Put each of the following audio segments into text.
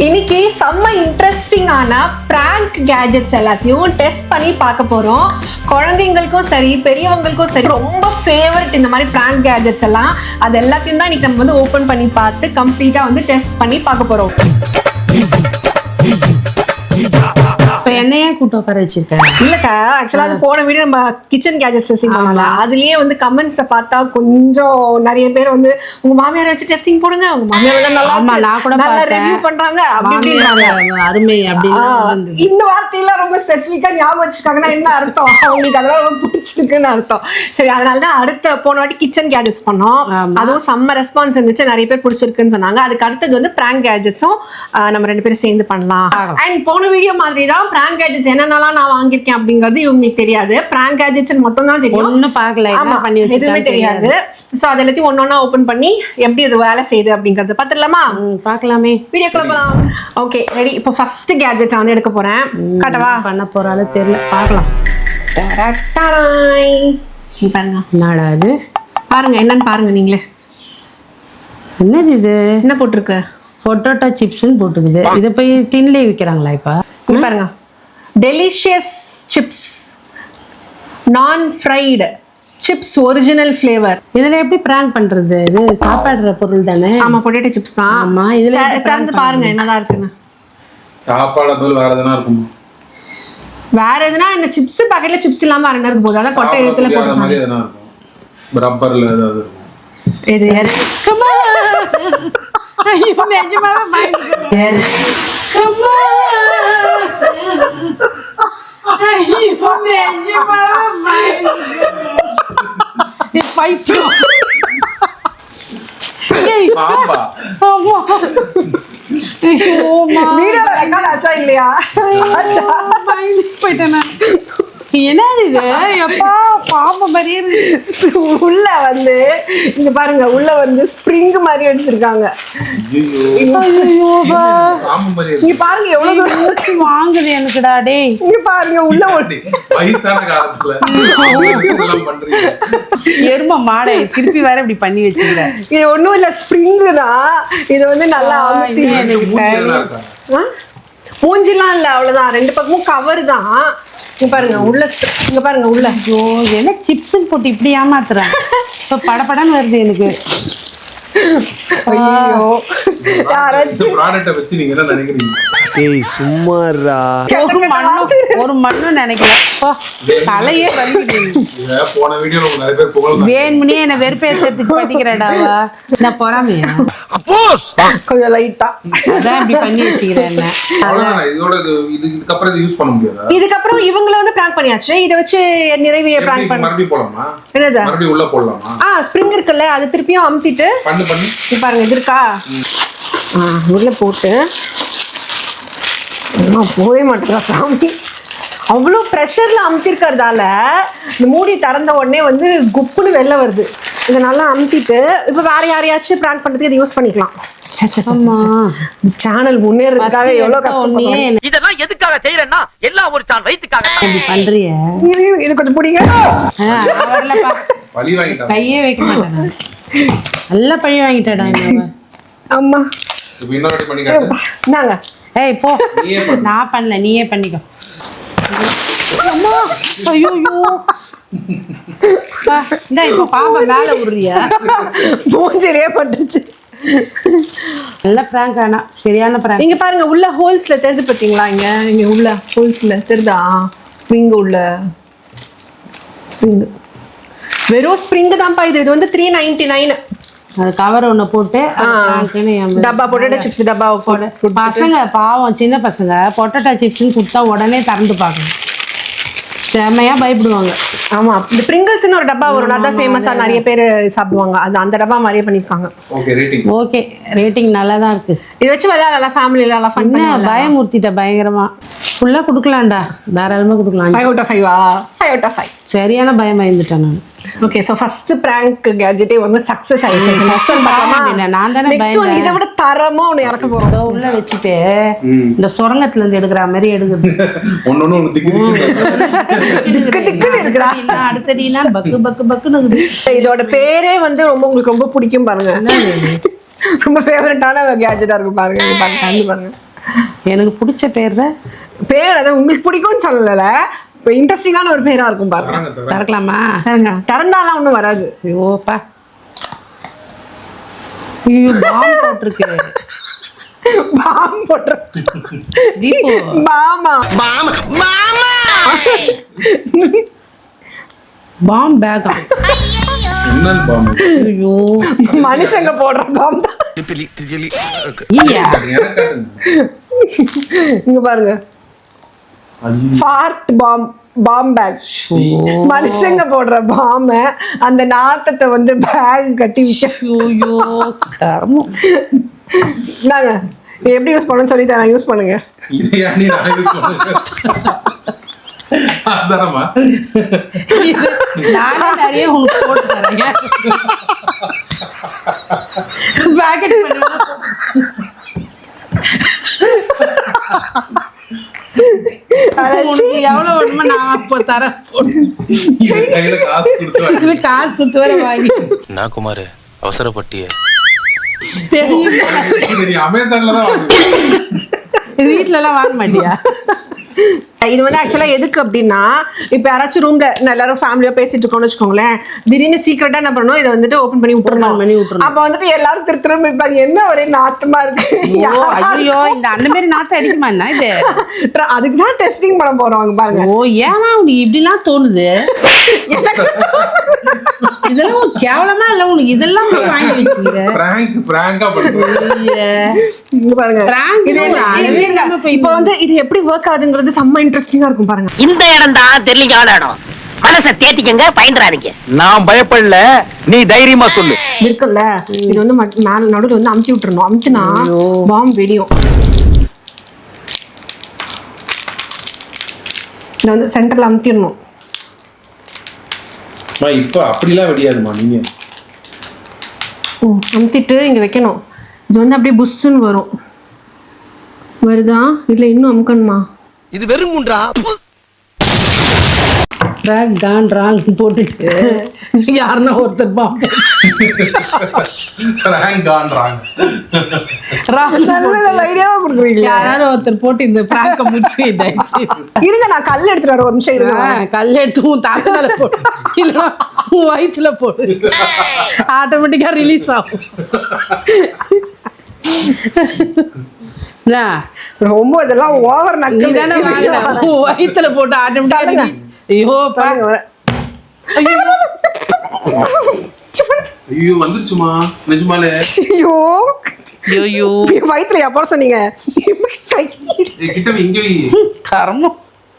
இன்னைக்கு செம்ம இன்ட்ரெஸ்டிங்கான பிராங்க் கேஜெட்ஸ் எல்லாத்தையும் டெஸ்ட் பண்ணி பார்க்க போறோம். குழந்தைங்களுக்கும் சரி பெரியவங்களுக்கும் சரி ரொம்ப ஃபேவரட் இந்த மாதிரி பிராங்க் கேஜெட்ஸ் எல்லாம். அது எல்லாத்தையும் தான் இன்னைக்கு நம்ம வந்து ஓபன் பண்ணி பார்த்து கம்ப்ளீட்டா வந்து டெஸ்ட் பண்ணி பார்க்க போறோம். என்னையே கூட்டு உட்கார வச்சிருக்கேன். இல்லக்கா, ஆக்சுவலா அது போன வீடியோ நம்ம கிச்சன் கேஜெட்ஸ் டெஸ்டிங் பண்ணல. அதுலயே வந்து கமெண்ட்ஸை பார்த்தா கொஞ்சம் நிறைய பேர் வந்து உங்க மாமியார் வச்சு டெஸ்டிங் போடுங்க, உங்க மாமியார் வந்து நல்லா ரிவ்யூ பண்றாங்க அப்படின்றாங்க. அருமை அப்படின்னு இந்த வார்த்தையெல்லாம் ரொம்ப ஸ்பெசிஃபிக்கா ஞாபகம் வச்சுக்காங்கன்னா என்ன அர்த்தம், அவங்களுக்கு அதெல்லாம் ரொம்ப பிடிச்சிருக்குன்னு அர்த்தம். சரி, அதனாலதான் அடுத்த போன வாட்டி கிச்சன் கேஜெட்ஸ் பண்ணோம். அதுவும் செம்ம ரெஸ்பான்ஸ் இருந்துச்சு, நிறைய பேர் பிடிச்சிருக்குன்னு சொன்னாங்க. அதுக்கு அடுத்தது வந்து பிராங்க் கேஜெட்ஸும் நம்ம 2 பேரும் சேர்ந்து பண்ணலாம். அண்ட் போன வீடியோ மாதிரி தான் பிராங்க் கேஜெட்ஸ் என்னென்னலாம் நான் வாங்கியிருக்கேன் அப்படிங்கிறது இவங்களுக்கு தெரியாது. பிராங்க் கேஜெட்ஸ் மட்டும் தான் தெரியும், ஒன்னும் பார்க்கல, எதுவுமே தெரியாது. சோ அது எல்லாத்தையும் ஒன்னொன்னா ஓபன் பண்ணி எப்படி அது வேலை செய்யுது அப்படிங்கறது பாத்துடலாமா? பார்க்கலாமே, வீடியோக்குள்ள போலாம். Okay, ready. இப்போ ஃபர்ஸ்ட் கேஜெட் வந்து எடுக்க போறேன். காட்டவா? பண்ண போறாலும் தெரியல, பார்க்கலாம். பாருங்க, என்னடா இது? பாருங்க என்னன்னு பாருங்க நீங்களே. என்னது இது? என்ன போட்டிருக்கு? பொட்டேட்டோ சிப்ஸ்ன்னு போட்டுக்குது. இதை போய் டின்லேயே விற்கிறாங்களா இப்ப? பாருங்க, டெலிஷியஸ் சிப்ஸ், நான் ஃப்ரைடு சிப்ஸ், ஒரிஜினல் ஃப்ளேவர். இதுல எப்படி பிராங்க் பண்றது? இது சாப்பாடுற பொருள் தானே? ஆமா, பொட்டேட்டோ சிப்ஸ் தான். ஆமா, இதுல திறந்து பாருங்க என்னதான் இருக்குன்னு. சாப்பாடு போல வேற எதுனா இருக்குமா? வேற எதுனா இந்த சிப்ஸ் பாக்கெட்ல சிப்ஸ் இல்லாம வேற என்ன இருக்கு போகுது? அதான் கொட்டை எழுத்துல போடுற மாதிரி எதுனா இருக்கும். ரப்பர்ல ஏதாவது இருக்கும். இது கமா ஐயோ, நிஜமாவே பயந்துட்டேன். கமா ஐயோ, நிஜமாவே பயந்துட்டேன். இது பைத்தியம். ஏய் பாம்பா. ஆமா. ஐயோ மா, வீடியோ ரெக்கார்ட் ஆச்சா இல்லையா? ஆச்சா. பயந்து போயிட்டேன் நான். என்னது இது? எப்பா பாம்பு மாதிரியே இருக்கு. உள்ள வந்து இங்க பாருங்க, உள்ள வந்து ஸ்ப்ரிங் மாதிரி அடிச்சிருக்காங்க. இங்க பாருங்க எவ்வளவு தூரம் வாங்குது எனக்குடா. டேய் இங்க பாருங்க உள்ள ஓட்டி வயசான காலத்துல இதெல்லாம் பண்றீங்க. எரும மாடை திருப்பி வேற இப்படி பண்ணி வச்சிருக்க. இது ஒண்ணும் இல்ல, ஸ்ப்ரிங் தான். இது வந்து நல்லா மூஞ்சிலாம் இல்ல, அவ்வளவுதான். 2 பக்கமும் கவர் தான். இங்க பாருங்க உள்ள, இங்க பாருங்க உள்ள. ஐயோ, என்ன சிப்ஸ்ன்னு போட்டு இப்படி ஏமாத்துறேன். இப்ப படபடன்னு வருது எனக்கு. ஐயோ, யாராச்சும் ப்ராடக்ட்ட வச்சு நீங்க என்ன நினைக்கிறீங்க? ஏய் சும்மாடா. ஒரு மண்ணும் நினைக்கல. தலையே வந்து போன வீடியோல நிறைய பேர் புகழ் வேணும்னே என்ன வெறுப்பேத்துறதுக்கு பண்ணிக்கிறடாவா? நான் பொறாமையா? கொஞ்சம் லைட்டா அதான் இப்படி பண்ணி வச்சுக்கிறேன். என்ன அவ்வளவுதான். இதோட இதுக்கப்புறம் இதை யூஸ் பண்ண முடியாதா? இதுக்கப்புறம் இவங்களை வந்து பிராங்க் பண்ணியாச்சு. இதை வச்சு நிறைய பிராங்க் பண்ண மறுபடியும் போடலாமா? என்னது? மறுபடியும் உள்ள போடலாமா? ஸ்ப்ரிங் இருக்குல்ல, அது திருப்பியும் அமுத்திட்டு பண்ணு பாருங்க. இது இருக்கா? உள்ள போட்டு போவே மாட்டேறா சாமி. அவ்வளோ ப்ரெஷர்ல அமுத்திருக்கிறதால இந்த மூடி திறந்த உடனே வந்து குப்புன்னு வெளில வருது. இதை நல்லா அமுத்திட்டு இப்போ வேற யாரையாச்சும் பிராங்க் பண்றதுக்கு இதை யூஸ் பண்ணிக்கலாம். சேனல் முன்னேறதுக்காக எவ்வளவு கஷ்டம். இதெல்லாம் எதுக்காக செய்யறேன்னா எல்லாம் ஒரு சான் வயித்துக்காக. இப்படி பண்றிய? இது கொஞ்சம் பிடிங்க. பழி வாங்கிட்டான். கையே வைக்க மாட்டேன். நல்லா பழி வாங்கிட்டடா என்ன. அம்மா இப்போ இன்னொரு பண்ணி காட்டு. நாங்க ஏய் போ. நீயே பண்ணு. நான் பண்ணல, நீயே பண்ணிக்கோ. ஐயோ இந்த இப்ப பாம்பை மேல விடுறியா? மூஞ்சிலே பட்டுச்சு. நல்ல பிராங்க். ஆனா சரியான பிராங்க். இங்க பாருங்க உள்ள ஹோல்ஸ்ல தெரிது பாத்தீங்களா? இங்க உள்ள ஹோல்ஸ்ல தெரிதா? ஸ்ப்ரிங் உள்ள ஸ்ப்ரிங், வெறும் ஸ்ப்ரிங் தான்ப்பா. இது வந்து 399. அது கவர் ஒண்ணு போட்டு டப்பா பொட்டேட்டோ சிப்ஸ் டப்பா போட. பசங்க பாவம், சின்ன பசங்க பொட்டேட்டோ சிப்ஸ்ன்னு கொடுத்தா உடனே திறந்து பார்க்கணும். செம்மையா பயப்படுவாங்க. ஆமா, இந்த பிரிங்கிள்ஸ்னு ஒரு டப்பா வரும், அதான் ஃபேமஸா நிறைய பேர் சாப்பிடுவாங்க. அது அந்த டப்பா மாதிரியே பண்ணிருக்காங்க. ஓகே, ரேட்டிங் நல்லா தான் இருக்கு. இதை வச்சு விளையாடலாம், ஃபேமிலில எல்லாம் ஃபன் பண்ணி. பயமுறுத்திட்ட பயங்கரமா. ஃபுல்லா கொடுக்கலாம்டா, தாராளமா கொடுக்கலாம். 5 out of 5. 5 out of 5. சரியான பயம் பயந்துட்டேன் நான். ஓகே, சோ ஃபர்ஸ்ட் பிராங்க் கேஜெட்டே வந்து சக்சஸ் ஆயிடுச்சு. நெக்ஸ்ட் ஒன் பார்க்கலாமா? நான் தானே நெக்ஸ்ட் ஒன் இதை விட தரமா ஒன்னு இறக்க போறோம். உள்ள வச்சிட்டு இந்த சுரங்கத்துல இருந்து எடுக்கிற மாதிரி எடுக்குது. ஒண்ணு திக்கு திக்குன்னு இருக்குடா. அடுத்தடினா பக்கு பக்கு பக்குன்னு இருக்குது. இதோட பேரே வந்து ரொம்ப உங்களுக்கு ரொம்ப பிடிக்கும் பாருங்க. ரொம்ப ஃபேவரட்டான கேஜெட்டா இருக்கும் பாருங்க. இது பாருங்க பாருங்க. எனக்கு பிடிச்ச பேர் தான் பேர் அதை உங்களுக்கு பிடிக்கும்னு சொல்லல, இன்ட்ரெஸ்டிங்கான ஒரு பேரா இருக்கும் பாருங்க. திறக்கலாமா? திறந்தாலாம் ஒன்றும் வராது. ஐயோப்பா, ஐயோ பாம் போட்டிருக்கு. பாம் போட்டு தீபு மாமா பாம் பேக்கா? என்னன்னு பாம்பு? ஐயோ மனுஷங்க போடுற பாம் தான். ஐயா எனக்கு காட்டுங்க. இங்க பாருங்க, ஐயோ. ஃபார்ட் பாம் பேக். மனுஷங்க போடுற பாம அந்த நாட்டத்தை வந்து பேக் கட்டி விட்டு. ஐயோ கர்மம். நாங்க எப்படி யூஸ் பண்ணணும்னு சொல்லி தரேன், யூஸ் பண்ணுங்க. இதை ஏன்டி நான் use பண்ணுவேன்? அதானம்மா? நானே நிறைய உனக்கு போட்டு தரேன். பேக்கெட் பண்ணுவேன். உனக்கு எவ்வளவு வேணுமோ நான் அப்போ தரேன். இது கையில காசு கொடுத்து வாங்கி. இதுல காசு சுத்து வர வாங்கி நான் குமார் அவசரப்பட்டிய தெரியும். இது நீ அமேசான்ல தான் வாங்குவ. இது வீட்டுல எல்லாம் வாங்க மாட்டியா? இது வந்து ஆக்சுவலா எதுக்கு அப்படின்னா, இப்ப யாராச்சும் ரூம்ல எல்லாரும் ஃபேமிலியா பேசிட்டு இருக்கோம்னு வச்சுக்கோங்களேன், திடீர்னு சீக்கிரட்டா என்ன பண்ணணும், இதை வந்துட்டு ஓபன் பண்ணி விட்டுறணும். அப்ப வந்துட்டு எல்லாரும் திரும்ப இருப்பாங்க, என்ன ஒரே நாத்தமா இருக்கு. ஐயோ இந்த அந்த மாதிரி நாட்டை அடிக்குமா என்ன இது? அதுக்கு தான் டெஸ்டிங் பண்ண போறோம் பாருங்க. ஓ ஏன்னா உனக்கு இப்படிலாம் தோணுது? இதெல்லாம் ஒரு கேவலமா இல்ல உனக்கு? இதெல்லாம் போய் வாங்கி வச்சுக்கிற பிராங்கா பண்ணுவேன். இங்க பாருங்க, இப்ப வந்து இது எப்படி ஒர்க் ஆகுதுங்கிறது செம்ம இன்ட்ரெஸ்டிங்கா இருக்கும் பாருங்க. இந்த இடம் தான் தெரியலீங்க இடம். மனசை தேத்திக்கங்க, பயந்துறாதீங்க. நான் பயப்படல, நீ தைரியமா சொல்லு. இருக்குல்ல, இது வந்து மேல நடுவுல வந்து அமுத்தி விட்டுறணும். அமுத்தினா பாம் வெடியும். இதை வந்து சென்டர்ல அமுத்திடணும். இப்ப அப்படிலாம் வெடியாதுமா நீங்க. அமுத்திட்டு இங்க வைக்கணும். இது வந்து அப்படியே புஷ்ஷுன்னு வரும். வருதா இல்ல இன்னும் அமுக்கணுமா? இது வெறும் குன்றா. ராங் போட்டுட்டு யாருன்னா ஒருத்தர் பாம் நல்ல ஐடியாவா கொடுக்குறீங்க. யாராவது ஒருத்தர் போட்டு இந்த பிராங்க முடிச்சு இருங்க, நான் கல் எடுத்துட்டு வரேன், ஒரு நிமிஷம் இருங்க. கல் எடுத்து உன் தலையில போடு, இல்லைன்னா உன் வயிற்றுல போடு, ஆட்டோமேட்டிக்கா ரிலீஸ் ஆகும். ரொம்ப இதெல்லாம் ஓவர் நக்கல். நீதானே வாங்கின, உன் வயிற்றுல போட்டு ஆட்டோமேட்டிக்கா. ஐயோ பாருங்க. ஐயோ வந்துருச்சுமா நிஜமாலே. ஐயோ ஐயோ வயிற்றுல எப்போ சொன்னீங்க? கிட்ட இங்க கர்மம்.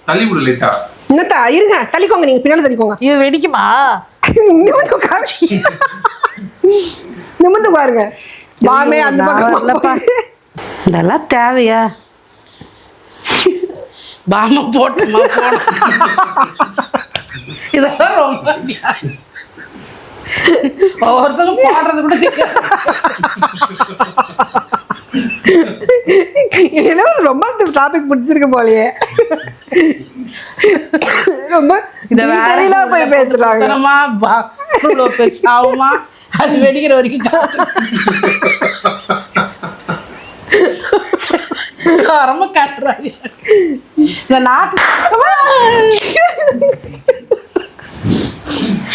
தள்ளி விடு லைட்டா. என்னத்தா இருங்க, தள்ளிக்கோங்க, நீங்க பின்னாடி தள்ளிக்கோங்க. இது வெடிக்குமா? நிமிந்து உட்காரு, நிமிந்து பாருங்க. பாமே அந்த பக்கம். இதெல்லாம் தேவையா? பாம போட்டுமா போன. இதெல்லாம் ரொம்ப ஒவ்வொருத்தரும் பாடுறது கூட தெரியாது. ஏன்னா ரொம்ப டாபிக் பிடிச்சிருக்கு போலயே. ரொம்ப இத வேற போய் பேசுறாங்க. ஆகுமா? அது வெடிக்கிற வரைக்கும் ரொம்ப காட்டுறாங்க இந்த நாட்டு.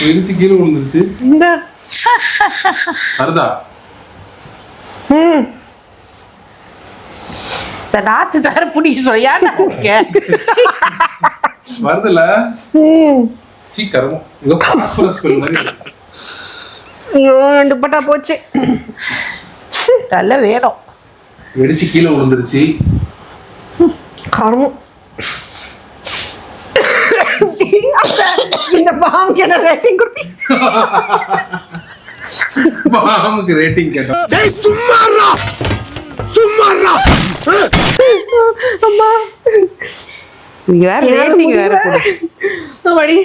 வெடிச்சு கீழே விழுந்துருச்சு. இந்த வருதா? இந்த நாட்டு தர பிடிக்க சொல்ல வருதுல சீக்கிரம். ஏதோ பாஸ்பரஸ் ஸ்மெல் மாதிரி. ஐயோ துப்பட்டா போச்சு. நல்ல வேணும். வெடிச்சு கீழே விழுந்துருச்சு. கரும். இந்த பாம்புக்கு என்ன ரேட்டிங் கொடுப்பீங்க? பாம்புக்கு ரேட்டிங் கேட்டோம். அம்மா வேற ரேட்டிங் வேற வடி.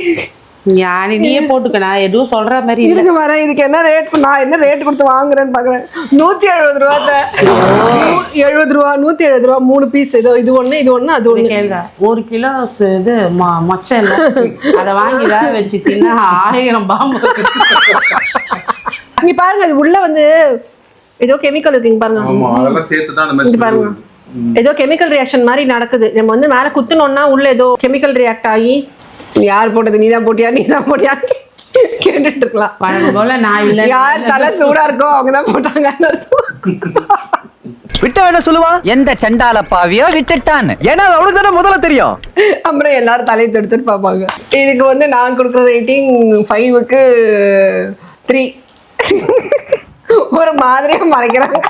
நீயே போட்டுக்க, நான் எதுவும் சொல்ற மாதிரி இல்ல. இருங்க வரேன். இதுக்கு என்ன ரேட், நான் என்ன ரேட் கொடுத்து வாங்குறேன்னு பாக்குறேன். 170 ரூபா. 70 ரூபா, 170 ரூபா 3 பீஸ். இது ஒண்ணு, இது ஒண்ணு, அது ஒண்ணு. கேளுங்க, 1 கிலோ இது மொச்சை இல்ல, அதை வாங்கி வேக வச்சு தின்னா 1000 பாம்பு. இங்க பாருங்க, அது உள்ள வந்து ஏதோ கெமிக்கல் இருக்குங்க பாருங்க. ஆமா அதெல்லாம் சேர்த்து தான் அந்த இது மாதிரி பாருங்க. ஏதோ கெமிக்கல் ரியாக்ஷன் மாதிரி நடக்குது. நம்ம வந்து மேல குத்துனோம்னா உள்ள ஏதோ கெமிக்கல் ரியாக்ட் ஆகி யார் போட்டது நீதான் போட்டியா கேட்டுட்டு இருக்கலாம். வழக்கம் போல நான் இல்ல யார் தலை சூடா இருக்கோ அவங்கதான் போட்டாங்கன்னு விட்ட வேணா சொல்லுவான் எந்த சண்டால பாவியோ விட்டுட்டான்னு. ஏன்னா அது அவனுக்கு தானே முதல்ல தெரியும். அப்புறம் எல்லாரும் தலையை எடுத்துட்டு பார்ப்பாங்க. இதுக்கு வந்து நான் கொடுக்குற ரேட்டிங் 5க்கு 3. ஒரு மாதிரியா மறைக்கிறாங்க.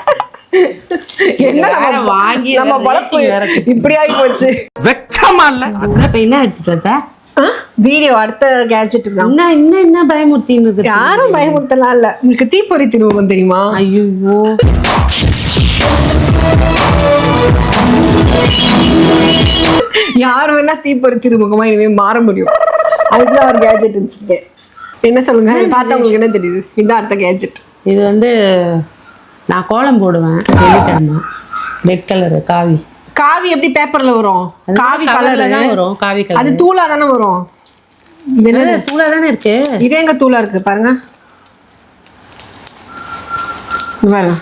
என்ன வாங்கி நம்ம பழப்பு இப்படி ஆகி போச்சு. வெக்கமா இல்ல. அப்புறம் இப்ப என்ன எடுத்துட்டு வந்த? வீடியோ அடுத்த கேட்ஜெட் தான். என்ன பயமுறுத்தின்னு இருக்கு? யாரும் பயமுறுத்தலாம் இல்ல. உங்களுக்கு தீப்பொறி திருமுகம் தெரியுமா? ஐயோ யார் வேணா தீப்பொறி திருமுகமா இனிமே மாற முடியும். அதுக்குதான் ஒரு கேட்ஜெட் வச்சிருக்கேன். என்ன சொல்லுங்க, பார்த்தா உங்களுக்கு என்ன தெரியுது? இதுதான் அடுத்த கேட்ஜெட். இது வந்து நான் கோலம் போடுவேன் வெள்ளிக்கிழமை. ரெட் கலரு காவி. காவி எப்படி பேப்பர்ல வரும்? காவி கலர்ல தான் வரும். காவி கலர். அது தூளா தானே வரும். இது என்ன தூளா தானே இருக்கு? இதே எங்க தூளா இருக்கு பாருங்க. பாருங்க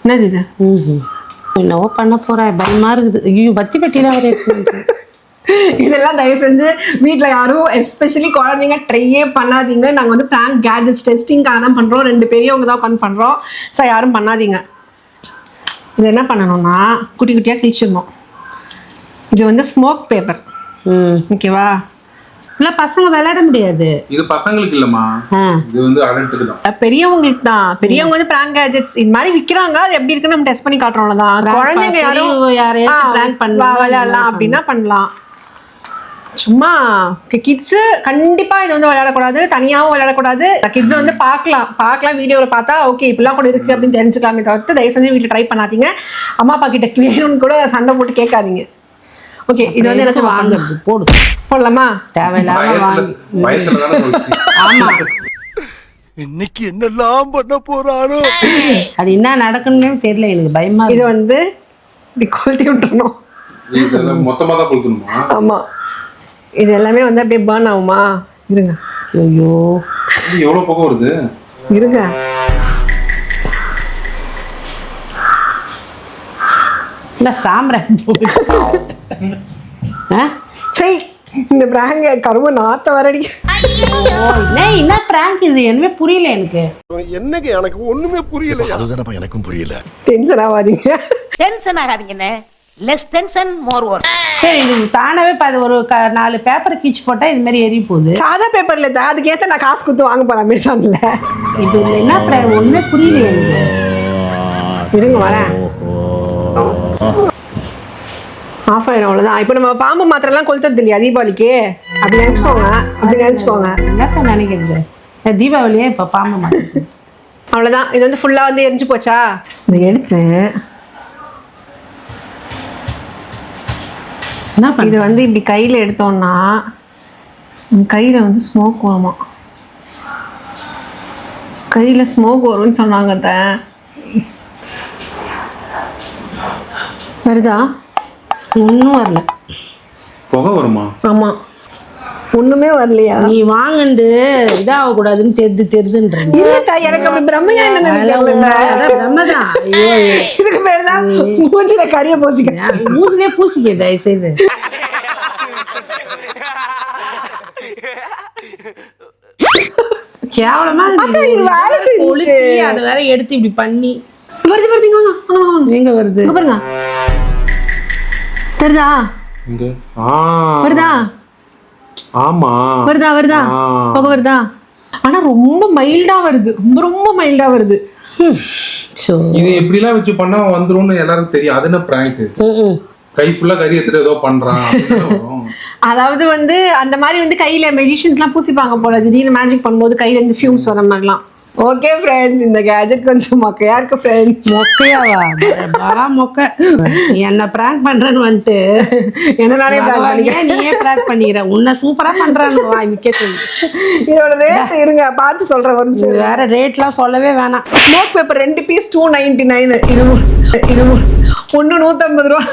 என்னது இது? என்னவோ பண்ண போறேன், பயமா இருக்குது. ஐயோ பத்தி பெட்டிலாம் வர இருக்கு. இதெல்லாம் தயவு செஞ்சு வீட்டுல யாரும் எஸ்பெஷலி குழந்தைங்க ட்ரையே பண்ணாதீங்க. நாங்க வந்து பிராங்க் கேட்ஜெட்ஸ் டெஸ்டிங்காக தான் பண்றோம். 2 பெரியவங்க தான் உட்காந்து பண்றோம். ஸோ யாரும் பண்ணாதீங்க. இது என்ன பண்ணணும்னா குட்டி குட்டியா கிழிச்சிடணும். இது வந்து ஸ்மோக் பேப்பர். ஓகேவா? இல்ல பசங்க விளையாட முடியாது. இது பசங்களுக்கு இல்லம்மா, இது வந்து அடல்ட்டுக்கு தான். பெரியவங்களுக்கு தான். பெரியவங்க வந்து பிராங்க் கேட்ஜெட்ஸ் இந்த மாதிரி விற்கிறாங்க. அது எப்படி இருக்குன்னு நம்ம டெஸ்ட் பண்ணி காட்டுறோம் தான். குழந்தைங்க யாரும் விளையாடலாம் அப்படின்னா பண்ணலாம். சும்மா கிட்ஸு கண்டிப்பா இது வந்து விளையாடக்கூடாது, தனியாகவும் விளையாடக்கூடாது. கிட்ஸ் வந்து பார்க்கலாம் வீடியோவில் பார்த்தா ஓகே இப்படிலாம் கூட இருக்கு அப்படின்னு தெரிஞ்சுக்கலாமே தவிர்த்து தயவு செஞ்சு வீட்டில் ட்ரை பண்ணாதீங்க. அம்மா அப்பா கிட்ட வேணும்னு கூட சண்டை போட்டு கேட்காதீங்க. ஓகே இது வந்து என்ன வாங்குறது போடலாமா? தேவையில்லாம ஆமா இன்னைக்கு என்னெல்லாம் பண்ண போறாரோ. அது என்ன நடக்கணும்னு தெரியல, எனக்கு பயமா. இது வந்து இப்படி கொளுத்தி விட்டுறணும். இதெல்லாம் மொத்தமா தான் கொளுத்தணுமா? ஆமா இது எல்லாமே வந்து அப்படியே பர்ன் ஆகுமா? இருங்க. ஐயோ இது எவ்வளவு பக்கம் வருது? இருங்க. இல்ல சாம்பிராணி சரி இந்த பிராங்க கரும நாத்த வரடி. என்ன பிராங்க் இது? என்னமே புரியல எனக்கு. என்னங்க எனக்கு ஒண்ணுமே புரியல. அதுதானப்பா எனக்கும் புரியல. டென்ஷன் ஆகாதீங்க. டென்ஷன் ஆகாதீங்கண்ணே. Less tension more work. சரி இது தானாவே ஒரு 4 பேப்பர் கீச்சு போட்டா இது மாதிரி எரி போகுது. சாதா பேப்பர்ல தான். அதுக்கேற்ற நான் காசு கொடுத்து வாங்க போறேன் அமேசான்ல. இது என்ன ஒண்ணுமே புரியல எனக்கு. இருங்க வரேன். ஆஃப் ஆயிரும் அவ்வளோதான். இப்போ நம்ம பாம்பு மாத்திரம்லாம் கொளுத்துறது இல்லையா தீபாவளிக்கு? அப்படி நினச்சிக்கோங்க. என்னத்த நினைக்கிறது? தீபாவளியே இப்போ பாம்பு மாத்திரம். அவ்வளோதான். இது வந்து ஃபுல்லாக வந்து எரிஞ்சு போச்சா? இதை எடுத்து என்ன பண்ண? இது வந்து இப்படி கையில் எடுத்தோம்னா கையில் வந்து ஸ்மோக் வருமா? கையில் ஸ்மோக் வரும்னு சொன்னாங்க. வருதா? ஒன்றும் வரல. புகை வருமா? ஆமா ஒண்ணுமே வரலையா? நீ வாங்கண்டு இதாக கூடாதுன்னு தெரிதுன்ற. இல்ல எனக்கு அப்படி பிரம்மையா என்ன பிரம்மதான். ஐயோ இதுக்கு பேர் தான் மூஞ்சில கரிய பூசிக்க. மூஞ்சிலே பூசிக்க தயவு செய்து. கேவலமா அது வேற எடுத்து இப்படி பண்ணி வருது. எங்க வருது பாருங்க. வருதா? இங்க வருதா? ஆமா வருதா? புகை வருதா? ஆனா ரொம்ப மைல்டா வருது. ரொம்ப மைல்டா வருது. இது எப்படிலாம் வச்சு பண்ணா வந்துரும்னு எல்லாருக்கும் தெரியும். அது என்ன பிராங்க்? கை ஃபுல்லா கறி எடுத்துட்டு ஏதோ பண்றான். அதாவது வந்து அந்த மாதிரி வந்து கையில மெஜிஷியன்ஸ்லாம் பூசிப்பாங்க போல. திடீர்னு மேஜிக் பண்ணும்போது கையில இருந்து ஃபியூம்ஸ் வர மாதிரிலாம். ஓகே ஃப்ரெண்ட்ஸ், இந்த கேஜெட் கொஞ்சம் மொக்கையா இருக்கு ஃப்ரெண்ட்ஸ். மொக்கையாவா? மொக்க என்ன பிராங்க் பண்றேன்னு வந்துட்டு என்ன நானே பிராங்க் பண்ணிக்கிறேன். நீயே பிராங்க் பண்ணிக்கிற. உன்னை சூப்பரா பண்றான்னு வாங்கிக்கே சொல்லு. இதோட ரேட் இருங்க பார்த்து சொல்றேன். ஒரு நிமிஷம். வேற ரேட்லாம் சொல்லவே வேணாம். Smoke paper 2 piece 299. இது ஒன்று 150 ரூபா.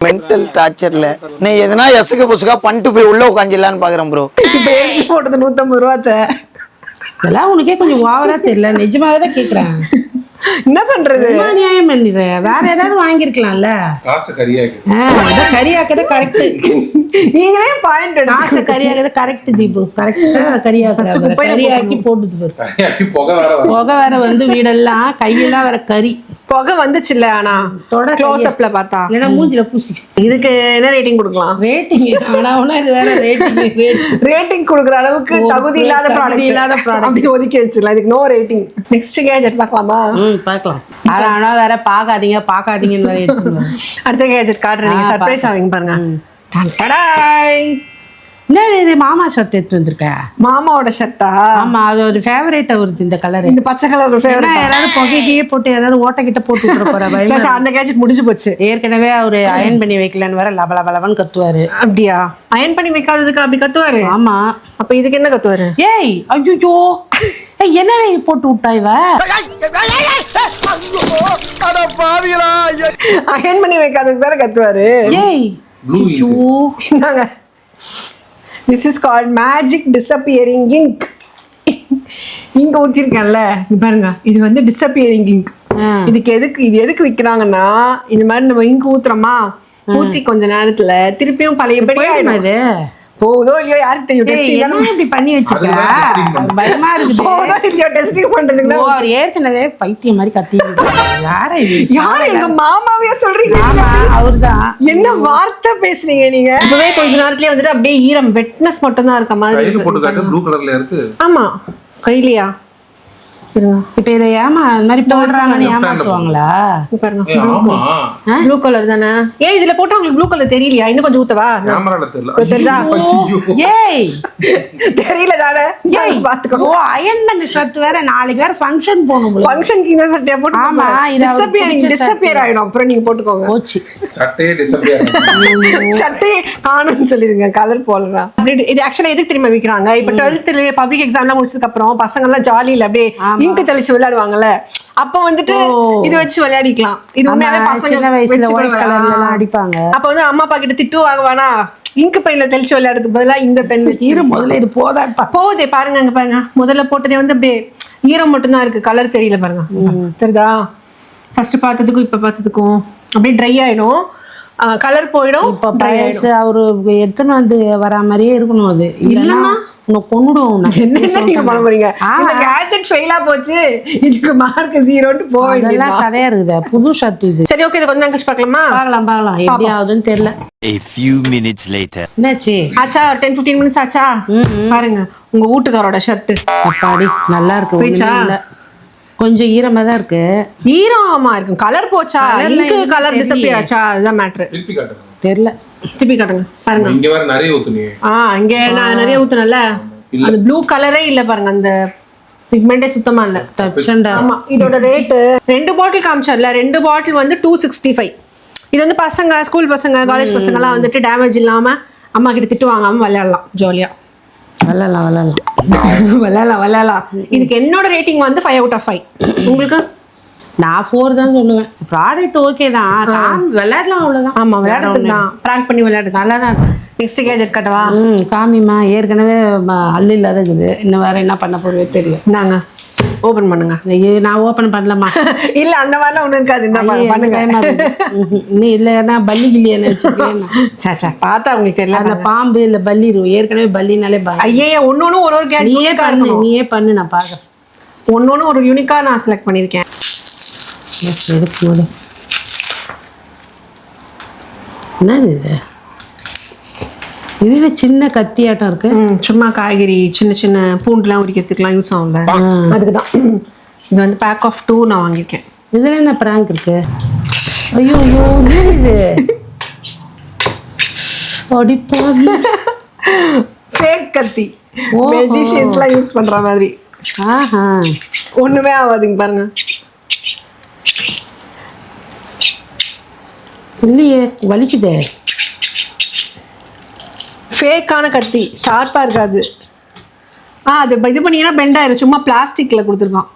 மென்டல் டார்ச்சர்ல நீ எதனா எசுக்கு புசுக்கா பண்ணிட்டு போய் உள்ள உட்காந்துலான்னு பாக்குறேன் ப்ரோ. இப்ப எரிச்சு போட்டது 150 ரூபா. இதெல்லாம் உனக்கே கொஞ்சம் ஓவரா தெரியல. நிஜமாவே தான் கேக்குறேன். என்ன பண்றது? ரொம்ப அநியாயம் பண்ணிடுற. வேற ஏதாவது வாங்கியிருக்கலாம்ல. காசு கரியாக்கு கரியாக்கத கரெக்ட். நீங்களே பாயிண்ட் காசை கரியாக்கத கரெக்ட் தீபு. கரெக்டா கரியாக்க கரியாக்கி போட்டுது பாரு. கரியாக்கி புகை வேற வந்து வீடெல்லாம் கையெல்லாம் வேற கறி புகை வந்துச்சு இல்ல? ஆனா க்ளோஸ் அப்ல பார்த்தா இல்லைன்னா மூஞ்சில பூசி. இதுக்கு என்ன ரேட்டிங் கொடுக்கலாம்? ரேட்டிங் ஆனா இது வேற ரேட்டிங் கொடுக்குற அளவுக்கு தகுதி இல்லாத ப்ராடக்ட் அப்படி ஒதுக்கி வச்சிடலாம். இதுக்கு நோ ரேட்டிங். நெக்ஸ்ட் கேஜெட் பார்க்கலாமா? பார்க்கலாம். ஆனா வேற பாக்காதீங்கன்னு வேற எடுத்துக்கலாம். அடுத்த கேஜெட் காட்டுறேன், நீங்க சர்ப்ரைஸ் ஆவீங்க பாருங்க. என்ன இது மாமா ஷர்ட் எடுத்து வந்திருக்க? மாமாவோட ஷர்ட்டா? ஆமா, அது ஒரு ஃபேவரேட் வருது இந்த கலர். இந்த பச்சை கலர் ஒரு ஃபேவரட். யாராவது புகையே போட்டு ஏதாவது ஓட்ட கிட்ட போட்டு விட்டுற போற பயமா. அந்த கேஜெட் முடிஞ்சு போச்சு. ஏற்கனவே அவரு அயன் பண்ணி வைக்கலன்னு வேற லபலபலவன்னு கத்துவாரு. அப்படியா? அயன் பண்ணி வைக்காததுக்கு அப்படி கத்துவாரு? ஆமா. அப்ப இதுக்கு என்ன கத்துவாரு? ஏய் ஐயோ என்ன போட்டு விட்டா இவ? அயன் பண்ணி வைக்காததுக்கு தானே கத்துவாரு. ஏய் ஐயோ இந்தாங்க. This is called magic disappearing ink. இங்க ஊத்திருக்கேன்ல, பாருங்க. இது வந்து டிஸப்பியரிங் இங்க். இது எதுக்கு விக்கிறாங்கன்னா, இந்த மாதிரி நம்ம இங்க் ஊத்துறோமா, ஊத்தி கொஞ்ச நேரத்துல திருப்பியும் பழையபடி ஆயிடும். போகுதோ இல்லையோ யாருக்கு தெரியும்? டெஸ்டிங் தான இப்படி பண்ணி வச்சிருக்க. பயமா இருக்கு. போகுதோ இல்லையோ டெஸ்டிங் பண்றதுக்கு தான். அவர் ஏற்கனவே பைத்தியம் மாதிரி கத்திட்டு. யாரு? எங்க மாமாவே சொல்றீங்க? ஆமா, அவர்தான். என்ன வார்த்தை பேசுறீங்க நீங்க? இப்பவே கொஞ்ச நேரத்துலயே வந்துட்டு அப்படியே ஈரம் வெட்னஸ் மட்டும் தான் இருக்க மாதிரி. கையில போட்டு காட்டு. ப்ளூ கலர்ல இருக்கு. ஆமா, கையிலயா? இப்ப இதை ஏமா அந்த மாதிரி போடுறாங்கன்னு ஏமாத்துவாங்களா? ஆமா, ப்ளூ கலர் தானே. ஏன் இதுல போட்டா உங்களுக்கு ப்ளூ கலர் தெரியலையா? இன்னும் கொஞ்சம் ஊத்தவா? கேமரால தெரியல. ஏய் தெரியல தானே. பாத்துக்கோ. ஓ, அயன் பண்ண ஷர்ட் வேற நாளைக்கு வேற ஃபங்க்ஷன் போணும். ஃபங்க்ஷனுக்கு இந்த சட்டையா போட்டு. ஆமா, இது டிஸப்பியர் ஆயிடும். அப்புறம் நீங்க போட்டுக்கோங்க. ஓச்சி சட்டையே டிஸப்பியர். சட்டையே காணும்னு சொல்லிருங்க. கலர் போடுறா. அப்படி இது ஆக்சுவலா எதுக்கு தெரியுமா விக்கிறாங்க? இப்ப 12th பப்ளிக் எக்ஸாம்லாம் முடிச்சதுக்கு அப்புறம் பசங்க எல்லாம் ஜாலியில அப்படியே இங்கு தெளிச்சு விளையாடுவாங்கல்ல, அப்ப வந்துட்டு இது வச்சு விளையாடிக்கலாம். இது உண்மையாவே பசங்க சின்ன வயசுல ஒயிட் கலர்ல எல்லாம் அடிப்பாங்க. அப்ப வந்து அம்மா அப்பா கிட்ட திட்டு வாங்குவானா, இங்கு பெயின்ல தெளிச்சு விளையாடுறதுக்கு பதிலா இந்த பென் ஈரம் முதல்ல இது போதாப்பா. போதே பாருங்க. அங்க பாருங்க, முதல்ல போட்டதே வந்து அப்படியே ஈரம் மட்டும் தான் இருக்கு, கலர் தெரியல பாருங்க. தெரியுதா? ஃபர்ஸ்ட் பார்த்ததுக்கும் இப்ப பார்த்ததுக்கும் அப்படியே ட்ரை ஆயிடும், கலர் போயிடும். இப்ப பழசு அவரு எடுத்துன்னு வந்து வரா மாதிரியே இருக்கணும். அது இல்லைன்னா கொண்டுடும். என்ன நீங்க பண்ண போறீங்க? இந்த கேட்ஜெட் ஃபெயிலா போச்சு, இதுக்கு மார்க் 0ன்னு போவேண்டியது கதையா இருக்குது. புது ஷர்ட் இது. சரி, ஓகே, இது கொஞ்சம் நேரம் கழிச்சு பார்க்கலாமா? பார்க்கலாம் எப்படி ஆகுதுன்னு தெரியல. A few minutes later. என்னாச்சு? ஆச்சா 10-15 மினிட்ஸ் ஆச்சா? பாருங்க உங்க வீட்டுக்காரோட ஷர்ட். அப்பாடி நல்லா இருக்கு. இல்ல கொஞ்சம் ஈரமா தான் இருக்கு. ஈரமா இருக்கும். கலர் போச்சா? இங்கு கலர் டிஸப்பியர் ஆச்சா? அதுதான் மேட்டர். திருப்பி காட்டுங்க. தெரியல. திருப்பி காட்டுங்க பாருங்க. இங்க வேற நிறைய ஊத்துனீங்க. இங்க நான் நிறைய ஊத்துனல. அது ப்ளூ கலரே இல்ல பாருங்க. அந்த பிக்மெண்டே சுத்தமா இல்ல. ஆமா, இதோட ரேட் 2 பாட்டில் காமிச்சார்ல, 2 பாட்டில் வந்து 265. இது வந்து பசங்க, ஸ்கூல் பசங்க, காலேஜ் பசங்க எல்லாம் வந்துட்டு டேமேஜ் இல்லாம அம்மா கிட்ட திட்டு வாங்காம விளையாடலாம். ஜாலியா விளையாடலாம். இதுக்கு என்னோட ரேட்டிங் வந்து 5 out of 5. உங்களுக்கு? நான் 4 தான் சொல்லுவேன். ப்ராடக்ட் ஓகே தான், விளையாடலாம் அவ்வளவுதான். ஆமா, விளையாடுறதுக்கு தான். பிராங்க் பண்ணி விளையாடுறது நல்லா தான். நெக்ஸ்ட் கேஜெட் கட்டவா? காமிமா. ஏற்கனவே அல்ல இல்லாத இருக்குது. இன்னும் வேற என்ன பண்ண போறவே தெரியும். இந்தாங்க, ஓபன் பண்ணுங்க. நான் ஓபன் பண்ணலாமா? இல்ல, அந்த மாதிரிலாம் ஒண்ணு இருக்காது. இந்த மாதிரி பண்ணுங்க. நீ இல்லன்னா பல்லி கிளி என்ன வச்சிருக்கேன். சாச்சா, பார்த்தா உங்களுக்கு தெரியல. அந்த பாம்பு இல்ல பல்லி இருக்கும். ஏற்கனவே பல்லினாலே ஐயா, ஒன்னொன்னு ஒரு கேஜெட் நீயே பண்ணு, நான் பாக்குறேன். ஒன்னொன்னு ஒரு யூனிக்கா நான் செலக்ட் பண்ணிருக்கேன். என்னது இது? இதுல சின்ன கத்தியாட்டம் இருக்கு. சும்மா காய்கறி சின்ன சின்ன பூண்டுலாம் உரிக்கிறதுக்குலாம் யூஸ் ஆகும்ல, அதுக்கு தான். இது வந்து பேக் ஆஃப் 2 நான் வாங்கியிருக்கேன். இதுல என்ன பிராங்க் இருக்கு? ஐயோ இது அடிப்பாவி. ஃபேக் கத்தி, மெஜிஷியன்ஸ்லாம் யூஸ் பண்ற மாதிரி. ஒண்ணுமே ஆகாதுங்க பாருங்க. இல்லையே, வலிக்குதே. ஃபேக்கான கத்தி, ஷார்ப்பா இருக்காது. அது இது பண்ணீங்கன்னா பெண்ட் ஆயிரும். சும்மா பிளாஸ்டிக்ல கொடுத்துருக்கான்.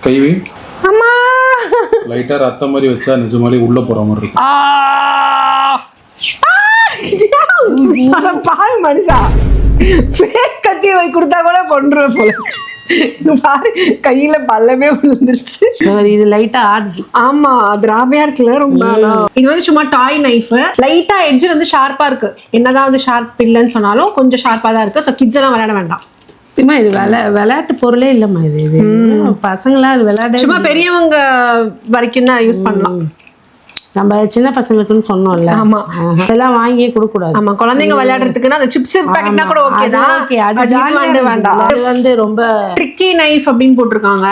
கைவி அம்மா, லைட்டா ரத்தம் மாதிரி வச்சா நிஜமாலே உள்ள போற மாதிரி இருக்கு. பாவி மனுஷா. ஃபேக் கத்தி வை கொடுத்தா கூட கொன்றுவேன் போல. பாரு கையில பல்லமே விழுந்துருச்சு. இது லைட்டா ஆடுது. ஆமா திராபியா இருக்குல்ல ரொம்ப. இது வந்து சும்மா டாய் நைஃப். லைட்டா எட்ஜ் வந்து ஷார்ப்பா இருக்கு. என்னதான் வந்து ஷார்ப் இல்லைன்னு சொன்னாலும் கொஞ்சம் ஷார்ப்பா தான் இருக்கு. ஸோ கிட்ஸ் எல்லாம் விளையாட வேண்டாம். சும்மா இது விளையாட்டு பொருளே இல்லம்மா. இது பசங்களா அது விளையாட சும்மா பெரியவங்க வரைக்கும் தான் யூஸ் பண்ணலாம். நம்ம சின்ன பசங்களுக்குன்னு சொன்னோம்ல. ஆமா அதெல்லாம் வாங்கியே கொடுக்க கூடாது. ஆமா குழந்தைங்க விளையாடுறதுக்குன்னா அந்த சிப்ஸ் பாக்கெட்னா கூட ஓகே தான். அது வேண்டாம். அது வந்து ரொம்ப ட்ரிக்கி நைஃப் அப்படின்னு போட்டிருக்காங்க.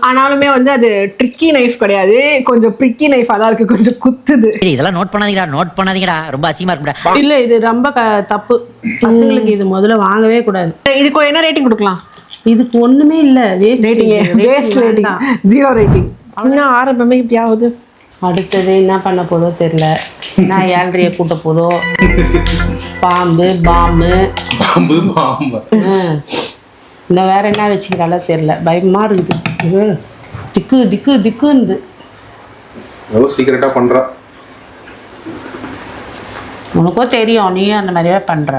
ஆனாலுமே வந்து அது ட்ரிக்கி நைஃப் கிடையாது. கொஞ்சம் ப்ரிக்கி நைஃபா தான் இருக்கு. கொஞ்சம் குத்துது. இதெல்லாம் நோட் பண்ணாதீங்கடா ரொம்ப அசிங்கமா இருக்குடா. இல்ல இது ரொம்ப தப்பு. பசங்களுக்கு இது முதல்ல வாங்கவே கூடாது. இதுக்கு என்ன ரேட்டிங் கொடுக்கலாம்? இதுக்கு ஒண்ணுமே இல்ல. Rating 0 rating. அப்படின்னா ஆரம்பமே இப்படி ஆகுது. அடுத்தது என்ன பண்ண போதோ தெரியல. நான் 7:30 கூட்ட போதோ. பாம்பு பாம்பு இன்னும் வேற என்ன வச்சுக்கிறால தெரியல. பயமா இருக்குது. திக்கு திக்கு திக்குன்னு சீக்கிரட்டா பண்றா. உனக்கும் தெரியும் நீ அந்த மாதிரியே பண்ற.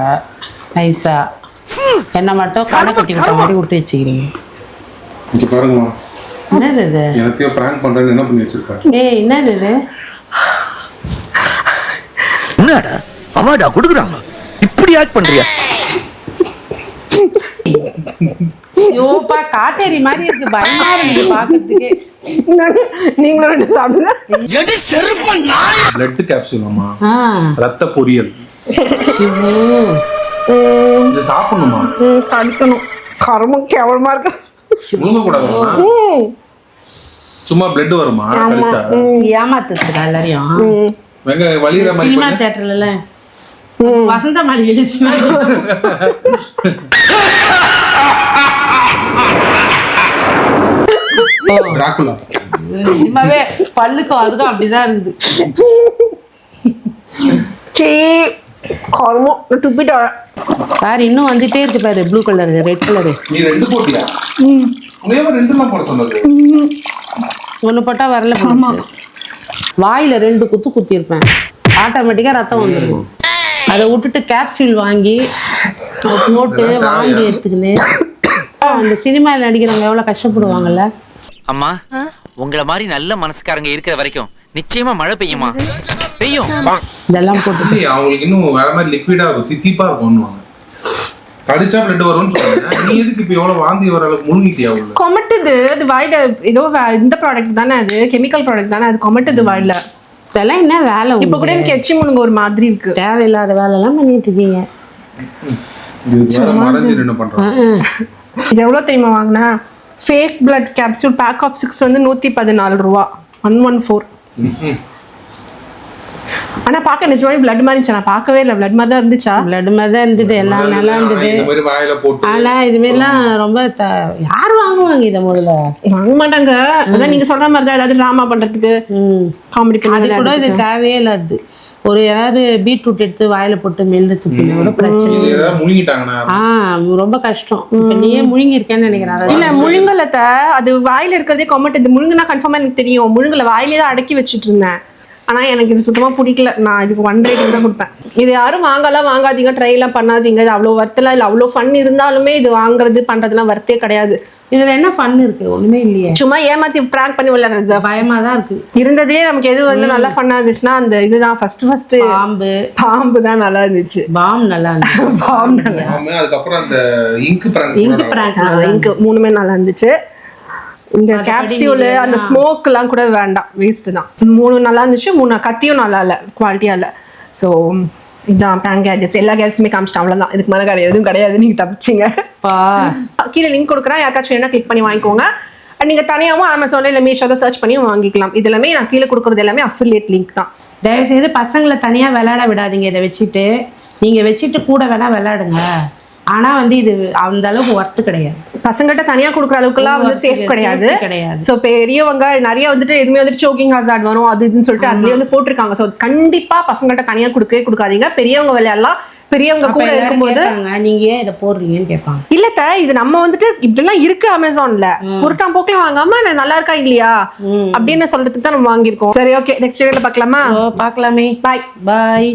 நைஸா என்ன மட்டும் கடை கட்டி விட்ட மாதிரி விட்டு வச்சுக்கிறீங்க. இங்க பாருங்கம்மா. என்னது இது? எனத்தையும் பிராங்க் பண்றேன்னு என்ன பண்ணி வச்சிருக்கா? ஏய் என்னது இது? என்னடா அவார்டா கொடுக்குறாங்க இப்படி ஆக்ட் பண்றியா? யோப்பா காட்டேரி மாதிரி இருக்கு. பயமா இருக்கு பாக்கிறதுக்கே. நீங்களும் ரெண்டு சாப்பிடுங்க. பிளட் கேப்சூல் அம்மா. ரத்த பொரியல். இது சாப்பிடணுமா? கடிக்கணும். கருமம் கேவலமா இருக்கு. முழுங்க கூடாது. சும்மா பிளட் வருமா கடிச்சா? ஏமாத்துறதுடா எல்லாரையும். வெங்க வலிற மாதிரி. சினிமா தியேட்டர்ல வசந்த மாளிகை டிராகுலா. நிஜமாவே பல்லுக்கும் அதுக்கும் அப்படிதான் இருந்து. கருமம் துப்பிட்டு பாரு இன்னும் வந்துட்டே இருக்கு பாரு. Blue colour red colour. நீ 2 போட்டியா? உனக்கு 2 போட சொன்னது. ஒன்று போட்டா வரல. வாயில 2 குத்து குத்திருப்பேன். ஆட்டோமேட்டிக்கா ரத்தம் வந்துருக்கும். அதை விட்டுட்டு கேப்சூல் வாங்கி போட்டு வாங்கி எடுத்துக்கின்னு அந்த சினிமாவில் நடிக்கிறவங்க எவ்வளவு கஷ்டப்படுவாங்கல்ல. அம்மா உங்களை மாதிரி நல்ல மனசுக்காரங்க இருக்கிற வரைக்கும் நிச்சயமா மழை பெய்யுமா? பெய்யும். இதெல்லாம் போட்டு அவங்களுக்கு இன்னும் வேற மாதிரி லிக்விடா இருக்கும். தித்திப்பா இருக்கும்னுவாங்க. கடிச்சா பிளட் வரும்னு சொல்றாங்க. நீ எதுக்கு இப்ப எவ்வளவு வாந்தி வர அளவுக்கு முழுங்கிட்டியா? உள்ள கொமட்டுது. அது வாயில ஏதோ இந்த ப்ராடக்ட் தானே, அது கெமிக்கல் ப்ராடக்ட் தானே, அது கொமட்டுது வாயில. இதெல்லாம் என்ன வேலை? இப்ப கூட எனக்கு எச்சி முழுங்க ஒரு மாதிரி இருக்கு. தேவையில்லாத வேலை எல்லாம் பண்ணிட்டு இருக்கீங்க. என்ன பண்றாங்க? இது எவ்வளவு தெரியுமா வாங்கினா? Fake blood capsule pack of 6 வந்து 114 ரூபா. 114. ஆனா பாக்க நிஜமாவே பிளட் மாதிரி இருந்துச்சு. நான் பார்க்கவே இல்லை. பிளட் மாதிரி தான் இருந்துச்சா? பிளட் மாதிரி தான் இருந்தது. எல்லாம் நல்லா இருந்தது. ஆனா இது மாதிரிலாம் ரொம்ப யார் வாங்குவாங்க இதை? முதல்ல வாங்க மாட்டாங்க. அதான் நீங்க சொல்ற மாதிரி தான் ஏதாவது டிராமா பண்றதுக்கு காமெடி பண்ணி கூட இது தேவையே இல்லாது. ஒரு ஏதாவது பீட்ரூட் எடுத்து வாயில போட்டு மெல்ல துப்பினா கூட பிரச்சனை. ரொம்ப கஷ்டம். இப்ப நீயே முழுங்கி இருக்கேன்னு நினைக்கிறேன். இல்ல முழுங்கலத்த அது வாயில இருக்கிறதே கொமட்டு. இது முழுங்குனா கன்ஃபார்மா எனக்கு தெரியும். முழுங்கல வாயிலே தான் அடக்கி வச்சுட்டு இருந்தேன். ஆனா எனக்கு இது சுத்தமா பிடிக்கல. நான் இதுக்கு 1 ரேட்டிங் தான் கொடுப்பேன். இது யாரும் வாங்காதீங்க, ட்ரை எல்லாம் பண்ணாதீங்க. இது அவ்வளோ வர்த்தலாம் இல்லை. அவ்வளோ ஃபன் இருந்தாலுமே இது வாங்குறது பண்றதுலாம் வர்த்தே கிடையாது. இதுல என்ன ஃபன் இருக்கு? ஒண்ணுமே இல்லையே. சும்மா ஏமாத்தி பிராங்க் பண்ணி விளையாடுறது. பயமா தான் இருக்கு. இருந்ததுலயே நமக்கு எது வந்து நல்லா ஃபன்னா இருந்துச்சுன்னா அந்த இதுதான் ஃபர்ஸ்ட் பாம்பு தான் நல்லா இருந்துச்சு. பாம்பு நல்லா இருந்துச்சு. பாம்பு நல்லா. அதுக்கப்புறம் அந்த இங்க் பிராங்க் 3மே நல்லா இருந்துச்சு. இந்த கேப்சியூல் அந்த ஸ்மோக் எல்லாம் கூட வேண்டாம், வேஸ்ட் தான். 3 நல்லா இருந்துச்சு. 3 கத்தியும் நல்லா இல்லை, குவாலிட்டியா இல்லை. ஸோ இதான் பிராங்க் கேட்ஜெட்ஸ். எல்லா கேட்ஜெட்ஸுமே காமிச்சிட்டேன். அவ்வளோதான். இதுக்கு மேலே கிடையாது, எதுவும் கிடையாது. நீங்கள் தப்பிச்சிங்க. கீழே லிங்க் கொடுக்குறேன். யாருக்காச்சும் வேணா கிளிக் பண்ணி வாங்கிக்கோங்க. நீங்கள் தனியாகவும் அமேசானில் இல்லை மீஷோவில் சர்ச் பண்ணி வாங்கிக்கலாம். இது எல்லாமே நான் கீழே கொடுக்குறது எல்லாமே அஃபிலியேட் லிங்க் தான். தயவுசெய்து பசங்களை தனியாக விளையாட விடாதீங்க. இதை வச்சுட்டு நீங்கள் வச்சுட்டு கூட வேணா விளையாடுங்க. ஆனா வந்து இது அந்த அளவுக்கு ஒர்த்து கிடையாது. பசங்கிட்ட தனியா கொடுக்குற அளவுக்குலாம் வந்து சேஃப் கிடையாது. ஸோ பெரியவங்க நிறைய வந்துட்டு எதுவுமே வந்துட்டு சோக்கிங் ஹசார்ட் வரும் அது இதுன்னு சொல்லிட்டு அதுலேயே வந்து போட்டிருக்காங்க. ஸோ கண்டிப்பா பசங்கள்ட்ட தனியா கொடுக்காதீங்க. பெரியவங்க விளையாடலாம். பெரியவங்க கூட இருக்கும்போது நீங்க ஏன் இதை போடுறீங்கன்னு கேட்பாங்க. இல்லத்த இது நம்ம வந்துட்டு இப்படிலாம் இருக்கு அமேசான்ல. பொருட்டாம் போக்கில வாங்காம நல்லா இருக்கா இல்லையா அப்படின்னு சொல்றதுக்கு தான் நம்ம வாங்கியிருக்கோம். சரி ஓகே, நெக்ஸ்ட் வீடியோல பார்க்கலாமா? பார்க்கலாமே. பாய்.